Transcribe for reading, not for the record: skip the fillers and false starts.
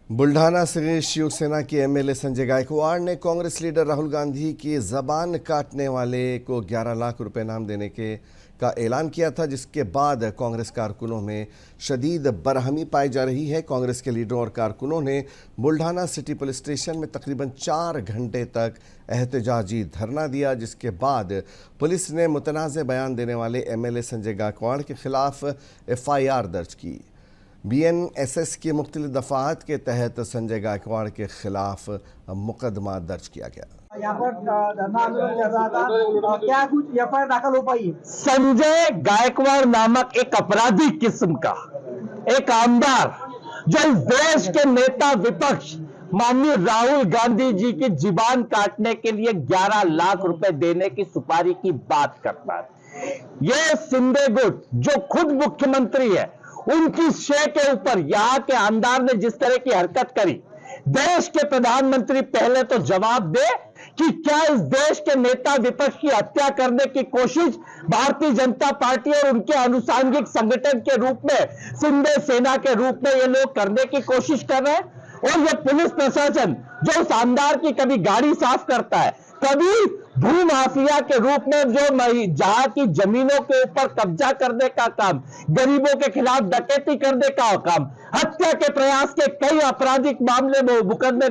बुल्ढाना से शिवसेना के एमएलए संजय गायकवाड़ ने कांग्रेस लीडर राहुल गांधी की जबान काटने वाले को 11 लाख रुपए इनाम देने का ऐलान किया था, जिसके बाद कांग्रेस कारकुनों में शदीद बरहमी पाई जा रही है। कांग्रेस के लीडरों और कारकुनों ने बुल्ढाना सिटी पुलिस स्टेशन में तकरीबन 4 घंटे तक एहतजाजी धरना दिया, जिसके बाद पुलिस ने मुतनाज़ बयान देने वाले एमएलए संजय गायकवाड़ के खिलाफ एफआईआर दर्ज की। बीएनएसएस की मुख्तलिफ दफात के तहत संजय गायकवाड़ के खिलाफ मुकदमा दर्ज किया गया। यहाँ पर धरना आंदोलन चल रहा था, क्या कुछ एफआईआर दाखिल हो पाई? संजय गायकवाड़ नामक एक अपराधी किस्म का एक आमदार जो इस देश के नेता विपक्ष माननीय राहुल गांधी जी की जुबान काटने के लिए 11 लाख रुपए देने की सुपारी की बात करता है। यह सिंधे गुट जो खुद मुख्यमंत्री है, उनकी शे के ऊपर यहां के आमदार ने जिस तरह की हरकत करी, देश के प्रधानमंत्री पहले तो जवाब दे कि क्या इस देश के नेता विपक्ष की हत्या करने की कोशिश भारतीय जनता पार्टी और उनके अनुसांगिक संगठन के रूप में, सिंधे सेना के रूप में ये लोग करने की कोशिश कर रहे हैं। और ये पुलिस प्रशासन जो उस आमदार की कभी गाड़ी साफ करता है, कभी भू माफिया के रूप में जो जहां की जमीनों के ऊपर कब्जा करने का काम, गरीबों के खिलाफ डकैती करने का काम, हत्या के प्रयास के कई आपराधिक मामले मुकदमे